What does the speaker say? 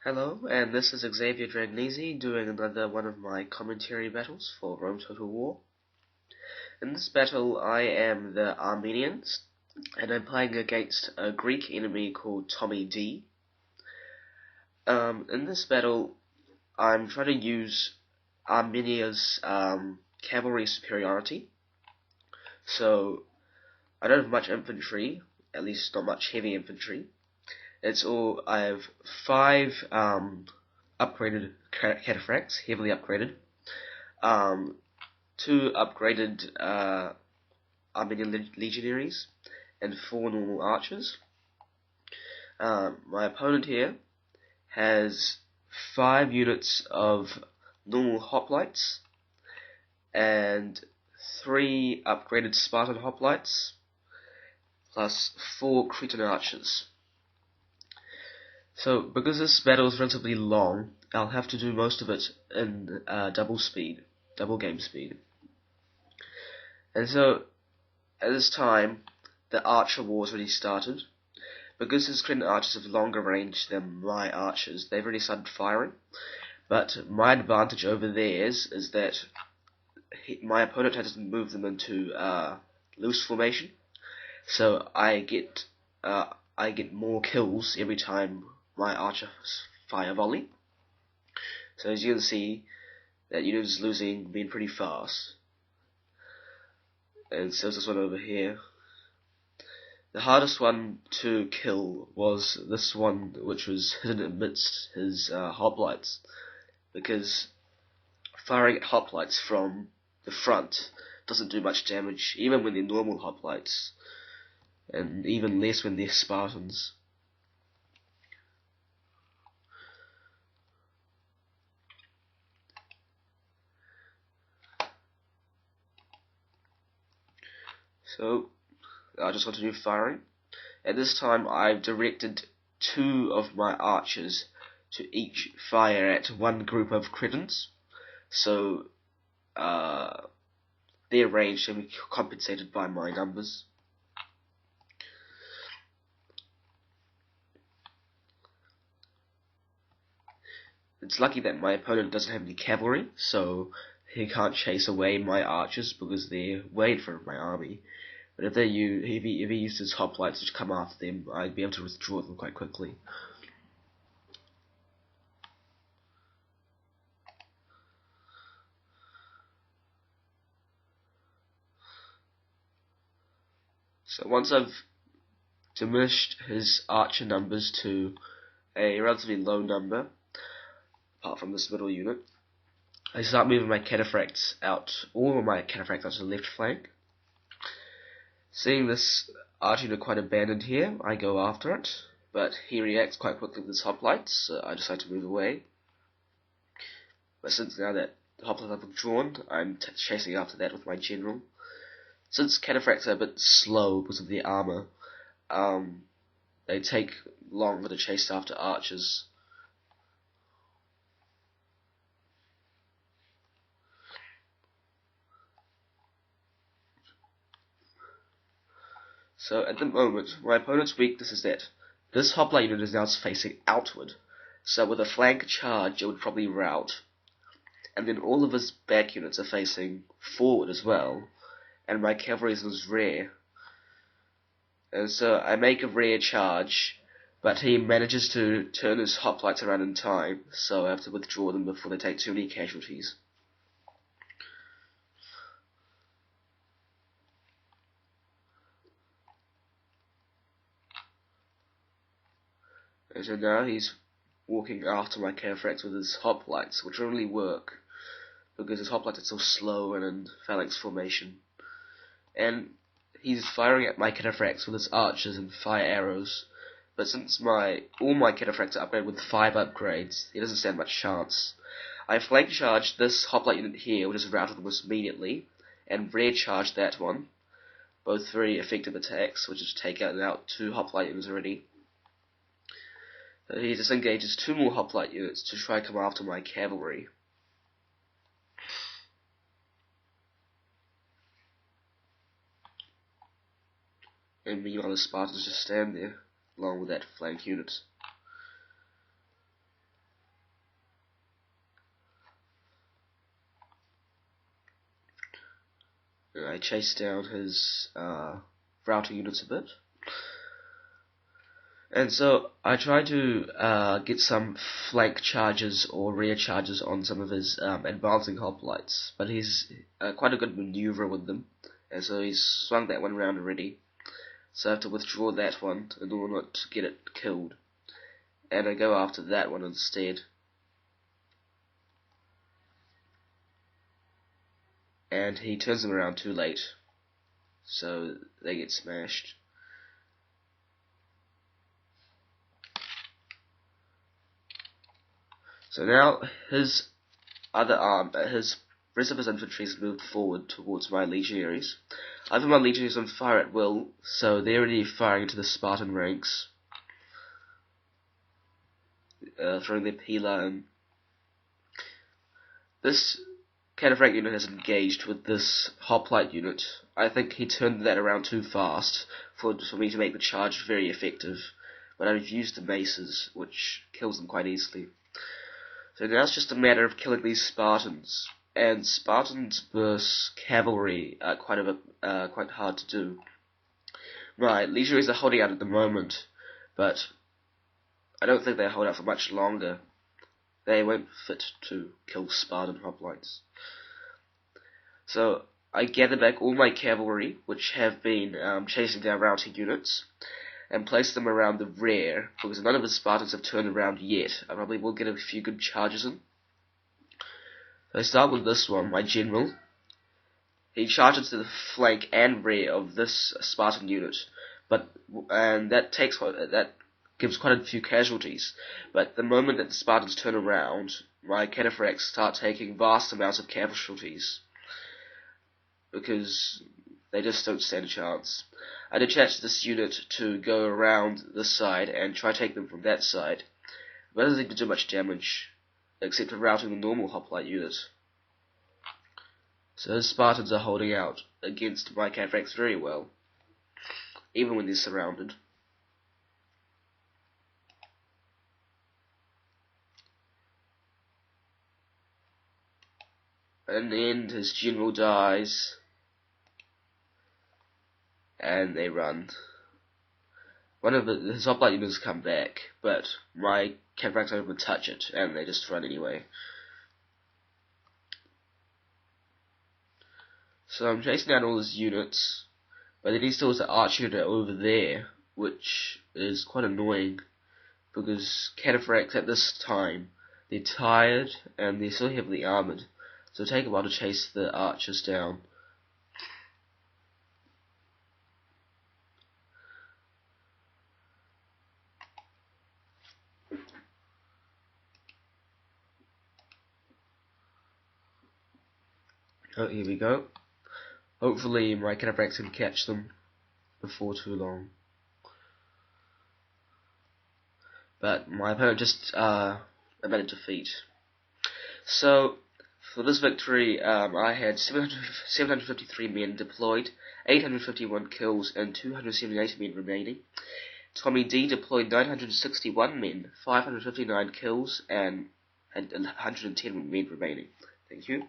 Hello, and this is Xavier Dragnesi doing another one of my commentary battles for Rome Total War. In this battle, I am the Armenians, and I'm playing against a Greek enemy called Tommy D. In this battle, I'm trying to use Armenia's cavalry superiority. So, I don't have much infantry, at least not much heavy infantry. I have 5 upgraded cataphracts, heavily upgraded, 2 upgraded Armenian legionaries, and 4 normal archers. My opponent here has 5 units of normal hoplites and 3 upgraded Spartan hoplites, plus 4 Cretan archers. So, because this battle is relatively long, I'll have to do most of it in double game speed. And so, at this time, the archer war has already started. Because his Cretan archers have longer range than my archers, they've already started firing. But my advantage over theirs is that my opponent has to move them into loose formation, so I get more kills every time my archers fire volley. So as you can see, that unit is losing, being pretty fast. And so this one over here. The hardest one to kill was this one, which was hidden amidst his hoplites, because firing at hoplites from the front doesn't do much damage, even when they're normal hoplites, and even less when they're Spartans. So, I just continue firing. At this time, I've directed 2 of my archers to each fire at one group of Cretans, so their range can be compensated by my numbers. It's lucky that my opponent doesn't have any cavalry, so he can't chase away my archers because they're way in front of my army. But if he used his hoplites to come after them, I'd be able to withdraw them quite quickly. So once I've diminished his archer numbers to a relatively low number, apart from this middle unit, I start moving my cataphracts out, all of my cataphracts out to the left flank. Seeing this archer unit quite abandoned here, I go after it, but he reacts quite quickly with his hoplites, so I decide to move away. But since now that the hoplites have withdrawn, I'm chasing after that with my general. Since cataphracts are a bit slow because of the armor, they take longer to chase after archers. So at the moment, my opponent's weakness is that this hoplite unit is now facing outward, so with a flank charge it would probably rout. And then all of his back units are facing forward as well, and my cavalry is in his rear. And so I make a rear charge, but he manages to turn his hoplites around in time, so I have to withdraw them before they take too many casualties. And so now he's walking after my cataphracts with his hoplites, which don't really work, because his hoplites are so slow and in phalanx formation. And he's firing at my cataphracts with his archers and fire arrows, but since all my cataphracts are upgraded with 5 upgrades, he doesn't stand much chance. I flank charge this hoplite unit here, which is routed almost immediately, and rear charge that one. Both very effective attacks, which is taken out 2 hoplite units already. He disengages 2 more hoplite units to try to come after my cavalry. And meanwhile the Spartans just stand there, along with that flank unit. I chased down his routing units a bit. And so I tried to get some flank charges or rear charges on some of his advancing hoplites, but he's quite a good maneuver with them, and so he's swung that one around already. So I have to withdraw that one in order not to get it killed, and I go after that one instead. And he turns them around too late, so they get smashed. So now his rest of his infantry has moved forward towards my legionaries. I have my legionaries on fire at will, so they're already firing into the Spartan ranks, throwing their pila in. This cavalry unit has engaged with this hoplite unit. I think he turned that around too fast for me to make the charge very effective, but I've used the maces, which kills them quite easily. So now it's just a matter of killing these Spartans, and Spartans versus cavalry are quite hard to do. My legionaries are holding out at the moment, but I don't think they'll hold out for much longer. They won't fit to kill Spartan hoplites. So I gather back all my cavalry, which have been chasing down routing units, and place them around the rear, because none of the Spartans have turned around yet. I probably will get a few good charges in. So I start with this one, my general. He charges to the flank and rear of this Spartan unit, and that gives quite a few casualties. But the moment that the Spartans turn around, my cataphracts start taking vast amounts of casualties, because they just don't stand a chance. I detach this unit to go around this side and try to take them from that side, but it doesn't seem to do much damage, except for routing the normal hoplite unit. So the Spartans are holding out against my cataphracts very well, even when they're surrounded. And in the end, his general dies, and they run. One of his hoplite units come back, but my cataphracts don't even touch it, and they just run anyway. So I'm chasing down all his units, but then he still has an archer unit over there, which is quite annoying, because cataphracts at this time, they're tired, and they're so heavily armoured, so it'll take a while to chase the archers down. Oh, here we go. Hopefully my cataphracts can catch them before too long. But my opponent just admitted defeat. So, for this victory, I had 753 men deployed, 851 kills, and 278 men remaining. Tommy D deployed 961 men, 559 kills, and had 110 men remaining. Thank you.